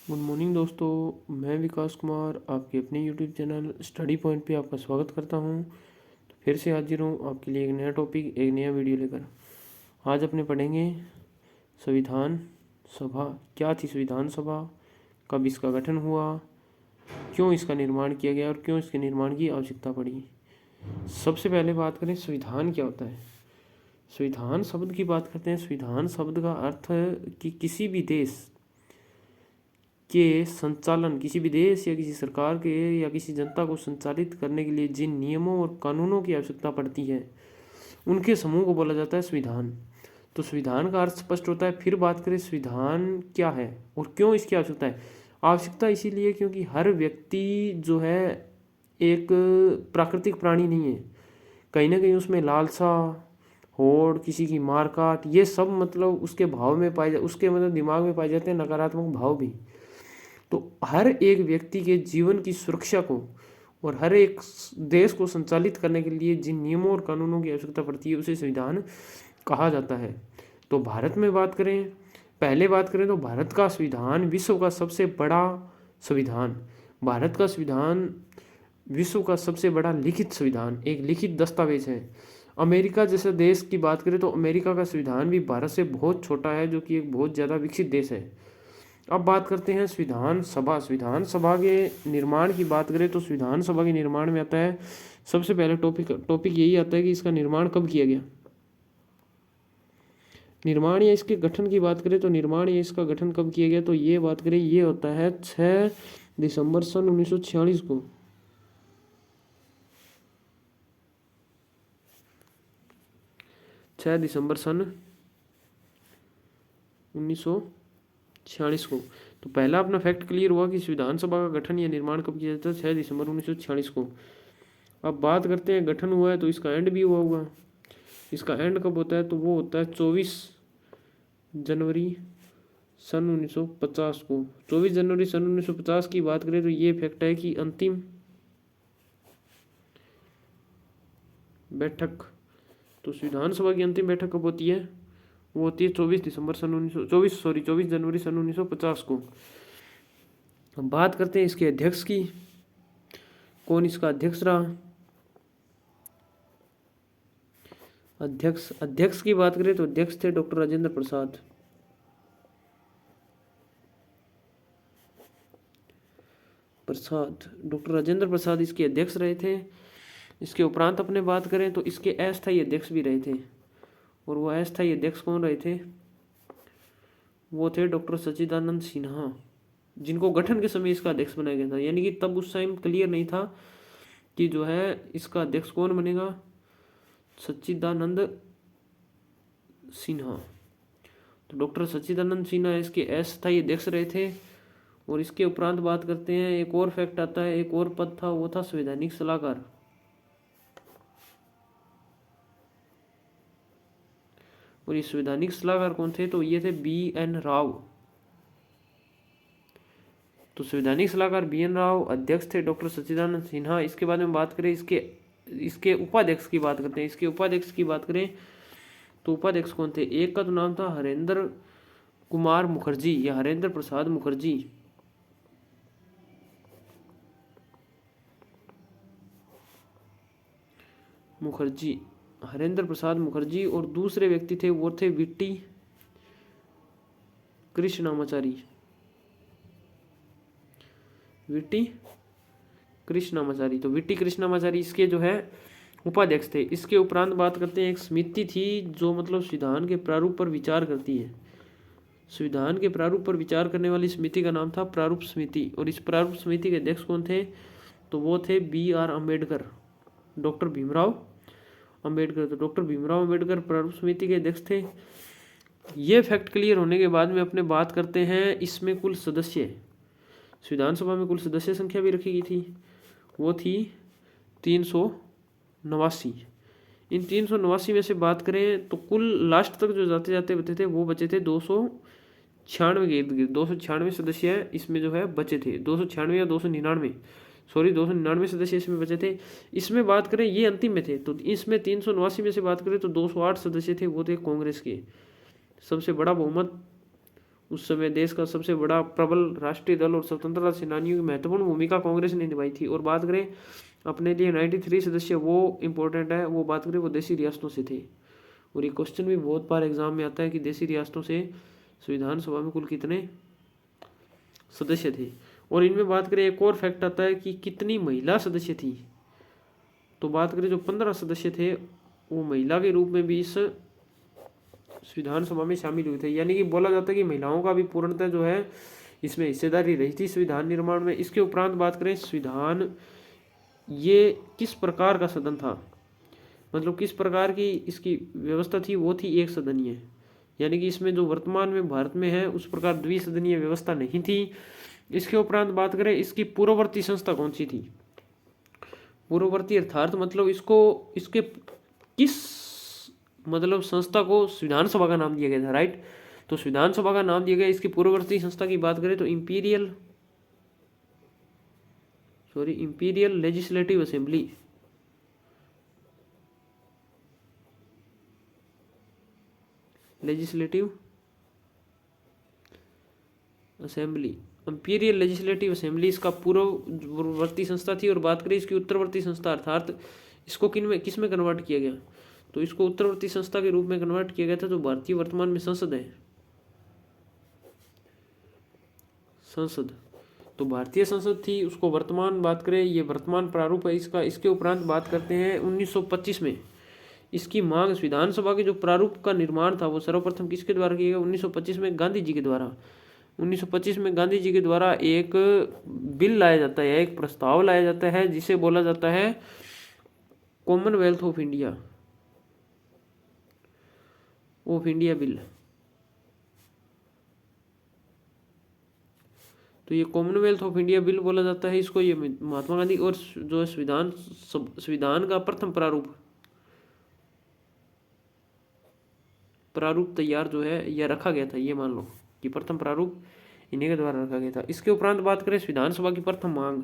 Good morning दोस्तों, मैं विकास कुमार आपके अपने यूट्यूब चैनल स्टडी पॉइंट पे आपका स्वागत करता हूँ। तो फिर से हाजिर हूँ आपके लिए एक नया टॉपिक, एक नया वीडियो लेकर। आज अपने पढ़ेंगे संविधान सभा। क्या थी संविधान सभा, कब इसका गठन हुआ, क्यों इसका निर्माण किया गया और क्यों इसके निर्माण की आवश्यकता पड़ी। सबसे पहले बात करें संविधान क्या होता है। संविधान शब्द की बात करते हैं। संविधान शब्द का अर्थ है कि किसी भी देश के संचालन, किसी भी देश या किसी सरकार के या किसी जनता को संचालित करने के लिए जिन नियमों और कानूनों की आवश्यकता पड़ती है उनके समूह को बोला जाता है संविधान। तो संविधान का अर्थ स्पष्ट होता है। फिर बात करें संविधान क्या है और क्यों इसकी आवश्यकता है। आवश्यकता इसीलिए क्योंकि हर व्यक्ति जो है एक प्राकृतिक प्राणी नहीं है। कहीं ना कहीं उसमें लालसा, होड़, किसी की मारकाट, ये सब मतलब उसके भाव में पाए उसके मतलब दिमाग में पाए जाते हैं नकारात्मक भाव भी। तो हर एक व्यक्ति के जीवन की सुरक्षा को और हर एक देश को संचालित करने के लिए जिन नियमों और कानूनों की आवश्यकता पड़ती है उसे संविधान कहा जाता है। तो भारत में बात करें, पहले बात करें तो भारत का संविधान विश्व का सबसे बड़ा संविधान, भारत का संविधान विश्व का सबसे बड़ा लिखित संविधान, एक लिखित दस्तावेज है। अमेरिका जैसे देश की बात करें तो अमेरिका का संविधान भी भारत से बहुत छोटा है, जो कि एक बहुत ज़्यादा विकसित देश है। अब बात करते हैं संविधान सभा। संविधान सभा के निर्माण की बात करें तो संविधान सभा के निर्माण में आता है, सबसे पहले टॉपिक यही आता है कि इसका निर्माण कब किया गया। निर्माण या इसके गठन की बात करें तो निर्माण या इसका गठन कब किया गया, तो ये बात करें ये होता है 6 दिसंबर सन 1946 को। 6 दिसंबर सन 1946 को। तो पहला अपना फैक्ट क्लियर हुआ कि संविधान सभा का गठन या निर्माण कब किया जाता है, 6 दिसंबर 1946 को। अब बात करते हैं गठन हुआ है तो इसका एंड भी हुआ होगा। इसका एंड कब होता है, तो वो होता है 24 जनवरी सन 1950 को। 24 जनवरी सन 1950 की बात करें तो ये फैक्ट है कि अंतिम बैठक, तो संविधान सभा की अंतिम बैठक कब होती है, वो होती है 24 जनवरी सन 1950 को। हम बात करते हैं इसके अध्यक्ष की, कौन इसका अध्यक्ष रहा। अध्यक्ष की बात करें तो अध्यक्ष थे डॉक्टर राजेंद्र प्रसाद। डॉक्टर राजेंद्र प्रसाद इसके अध्यक्ष रहे थे। इसके उपरांत अपने बात करें तो इसके अस्थायी अध्यक्ष भी रहे थे, और वो अस्थायी अध्यक्ष कौन रहे थे, वो थे डॉक्टर सच्चिदानंद सिन्हा, जिनको गठन के समय इसका अध्यक्ष बनाया गया था। यानी कि तब उस टाइम क्लियर नहीं था कि जो है इसका अध्यक्ष कौन बनेगा, सच्चिदानंद सिन्हा। तो डॉक्टर सच्चिदानंद सिन्हा इसके अस्थायी अध्यक्ष रहे थे। और इसके उपरांत बात करते हैं, एक और फैक्ट आता है, एक और पद था, वो था संवैधानिक सलाहकार। और ये संवैधानिक सलाहकार कौन थे, तो ये थे BN राव। तो संवैधानिक सलाहकार BN राव, अध्यक्ष थे डॉक्टर सच्चिदानंद सिन्हा। इसके बारे में बात करें, इसके उपाध्यक्ष की बात करते हैं। इसके उपाध्यक्ष की बात करें तो उपाध्यक्ष कौन थे, एक का तो नाम था हरेंद्र कुमार मुखर्जी या हरेंद्र प्रसाद मुखर्जी। हरेंद्र प्रसाद मुखर्जी, और दूसरे व्यक्ति थे वो थे विट्टी कृष्णामाचारी। तो विट्टी कृष्णामाचारी इसके जो है उपाध्यक्ष थे। इसके उपरांत बात करते हैं, एक समिति थी जो मतलब संविधान के प्रारूप पर विचार करती है। संविधान के प्रारूप पर विचार करने वाली समिति का नाम था प्रारूप समिति। और इस प्रारूप समिति के अध्यक्ष कौन थे, तो वो थे BR अम्बेडकर, डॉक्टर भीमराव अम्बेडकर। तो डॉक्टर भीमराव अम्बेडकर प्रारूप समिति के अध्यक्ष थे। ये फैक्ट क्लियर होने के बाद में अपने बात करते हैं, इसमें कुल सदस्य, संविधान सभा में कुल सदस्य संख्या भी रखी गई थी, वो थी 389। इन 389 में से बात करें तो कुल लास्ट तक जो जाते जाते बचे थे वो बचे थे 296 के इर्द गिर्द। 296 सदस्य इसमें जो है बचे थे, 296 या 299, सॉरी 299 सदस्य इसमें बचे थे। इसमें बात करें ये अंतिम में थे, तो इसमें 389 में से बात करें तो 208 सदस्य थे, वो थे कांग्रेस के। सबसे बड़ा बहुमत उस समय देश का सबसे बड़ा प्रबल राष्ट्रीय दल और स्वतंत्रता सेनानियों की महत्वपूर्ण भूमिका कांग्रेस ने निभाई थी। और बात करें अपने लिए 93 सदस्य, वो इम्पोर्टेंट है, वो बात करें वो देशी रियासतों से थे। और ये क्वेश्चन भी बहुत बार एग्जाम में आता है कि देशी रियासतों से संविधान सभा में कुल कितने सदस्य थे। और इनमें बात करें एक और फैक्ट आता है कि कितनी महिला सदस्य थी। तो बात करें जो 15 सदस्य थे वो महिला के रूप में भी इस संविधान सभा में शामिल हुए थे। यानी कि बोला जाता है कि महिलाओं का भी पूर्णतः जो है इसमें हिस्सेदारी रही थी संविधान निर्माण में। इसके उपरांत बात करें संविधान ये किस प्रकार का सदन था, मतलब किस प्रकार की इसकी व्यवस्था थी, वो थी एक सदनीय। यानी कि इसमें जो वर्तमान में भारत में है उस प्रकार द्विसदनीय व्यवस्था नहीं थी। इसके उपरांत बात करें इसकी पूर्ववर्ती संस्था कौन सी थी। पूर्ववर्ती अर्थात मतलब इसके किस मतलब संस्था को संविधान सभा का नाम दिया गया था, राइट। तो संविधान सभा का नाम दिया गया। इसकी पूर्ववर्ती संस्था की बात करें तो imperial legislative assembly. Imperial legislative assembly इसका पूर्ववर्ती संस्था थी। और बात करें इसकी उत्तरवर्ती संस्था अर्थात इसको किस में कन्वर्ट किया गया, तो इसको उत्तरवर्ती संस्था के रूप में कन्वर्ट किया गया था जो भारतीय वर्तमान में संसद है। तो भारतीय संसद थी, उसको वर्तमान बात करें ये वर्तमान प्रारूप है इसका। इसके उपरांत बात करते हैं 1925 में इसकी मांग संविधान सभा के जो प्रारूप का निर्माण था वो सर्वप्रथम किसके द्वारा किया गया, 1925 में गांधी जी के द्वारा। 1925 में गांधी जी के द्वारा एक बिल लाया जाता है, एक प्रस्ताव लाया जाता है जिसे बोला जाता है कॉमनवेल्थ ऑफ इंडिया बिल। तो ये कॉमनवेल्थ ऑफ इंडिया बिल बोला जाता है इसको। ये महात्मा गांधी और जो संविधान का प्रथम प्रारूप तैयार जो है यह रखा गया था। ये मान लो कि प्रथम प्रारूप इन्हीं के द्वारा रखा गया था। इसके उपरांत बात करें संविधान सभा की प्रथम मांग,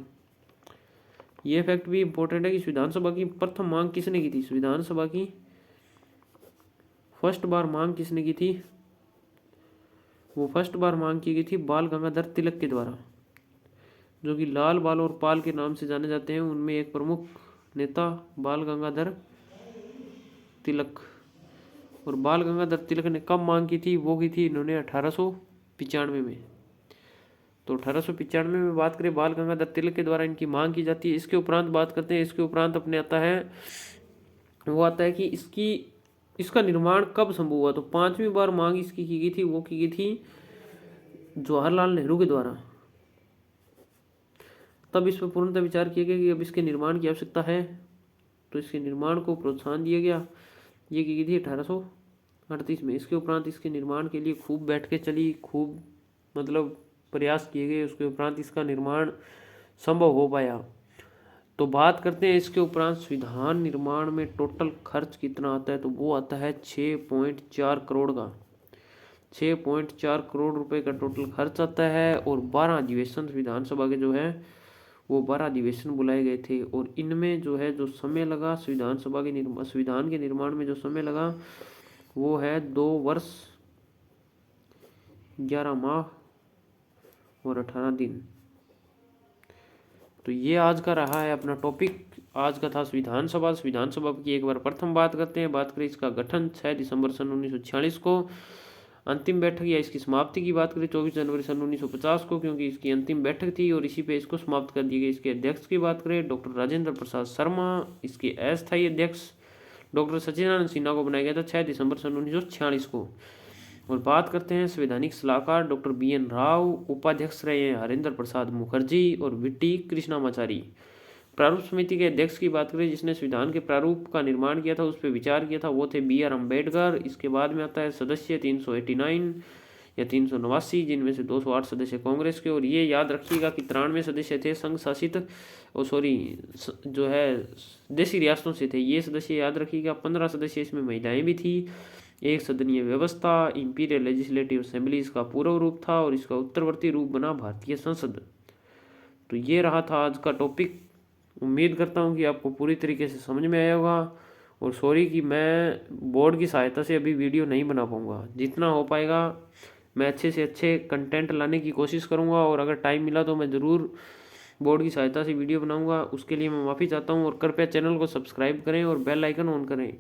ये फैक्ट भी इंपॉर्टेंट है कि संविधान सभा की प्रथम मांग किसने की थी। संविधान सभा की फर्स्ट बार मांग किसने की थी, वो फर्स्ट बार मांग की गई थी बाल गंगाधर तिलक के द्वारा, जो कि लाल, बाल और पाल के नाम से जाने जाते हैं। उनमें एक प्रमुख नेता बाल गंगाधर तिलक। और बाल गंगाधर तिलक ने कब मांग की थी, वो की थी इन्होंने 1895 में। तो 1895 में बात करें बाल गंगाधर तिलक के द्वारा इनकी मांग की जाती है। इसके उपरांत बात करते हैं, इसके उपरांत अपने आता है कि इसका निर्माण कब संभव हुआ। तो 5वीं बार मांग इसकी की गई थी, वो की गई थी जवाहरलाल नेहरू के द्वारा। तब इस पर पूर्णतः विचार किया गया कि अब इसके निर्माण की आवश्यकता है, तो इसके निर्माण को प्रोत्साहन दिया गया। ये की गई थी 1838 में। इसके उपरांत इसके निर्माण के लिए खूब बैठकें चली, खूब मतलब प्रयास किए गए। उसके उपरांत इसका निर्माण संभव हो पाया। तो बात करते हैं इसके उपरांत संविधान निर्माण में टोटल खर्च कितना आता है, तो वो आता है 6.4 करोड़ का। 6.4 करोड़ रुपए का टोटल खर्च आता है। और 12 अधिवेशन संविधान सभा के जो है वो 12 अधिवेशन बुलाए गए थे। और इनमें जो है जो समय लगा संविधान के निर्माण में जो समय लगा वो है 2 वर्ष 11 माह और 18 दिन। तो ये आज का रहा है अपना टॉपिक। आज का था संविधान सभा की एक बार प्रथम बात करते हैं। बात करें इसका गठन 6 दिसंबर सन 1946 को। अंतिम बैठक या इसकी समाप्ति की बात करें 24 जनवरी सन 1950 को, क्योंकि इसकी अंतिम बैठक थी और इसी पे इसको समाप्त कर दिया गया। इसके अध्यक्ष की बात करें डॉक्टर राजेंद्र प्रसाद शर्मा। इसके अस्थायी अध्यक्ष डॉक्टर सचिदानंद सिन्हा को बनाया गया था 6 दिसंबर सन 1946 को। और बात करते हैं संवैधानिक सलाहकार डॉक्टर BN राव। उपाध्यक्ष रहे हैं हरेंद्र प्रसाद मुखर्जी और VT कृष्णामाचारी। प्रारूप समिति के अध्यक्ष की बात करें जिसने संविधान के प्रारूप का निर्माण किया था, उस पर विचार किया था, वो थे BR अम्बेडकर। इसके बाद में आता है सदस्य 389 या 389, जिनमें से 208 सदस्य कांग्रेस के। और ये याद रखिएगा कि 93 सदस्य थे संघ शासित जो है देशी रियासतों से थे। ये सदस्य याद रखिएगा। 15 सदस्य इसमें महिलाएं भी थी। एक सदनीय व्यवस्था, इंपीरियल लेजिस्लेटिव असेंबली इसका पूर्व रूप था और इसका उत्तरवर्ती रूप बना भारतीय संसद। तो ये रहा था आज का टॉपिक। उम्मीद करता हूँ कि आपको पूरी तरीके से समझ में आया होगा। और सॉरी कि मैं बोर्ड की सहायता से अभी वीडियो नहीं बना पाऊँगा, जितना हो पाएगा मैं अच्छे से अच्छे कंटेंट लाने की कोशिश करूँगा, और अगर टाइम मिला तो मैं ज़रूर बोर्ड की सहायता से वीडियो बनाऊँगा। उसके लिए मैं माफ़ी चाहता हूँ, और कृपया चैनल को सब्सक्राइब करें और बेल आइकन ऑन करें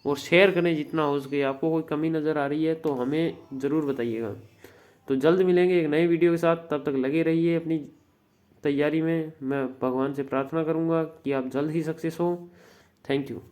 और शेयर करें जितना हो सके। आपको कोई कमी नज़र आ रही है तो हमें ज़रूर बताइएगा। तो जल्द मिलेंगे एक नए वीडियो के साथ, तब तक लगे रहिए अपनी तैयारी में। मैं भगवान से प्रार्थना करूँगा कि आप जल्द ही सक्सेस हो। Thank you.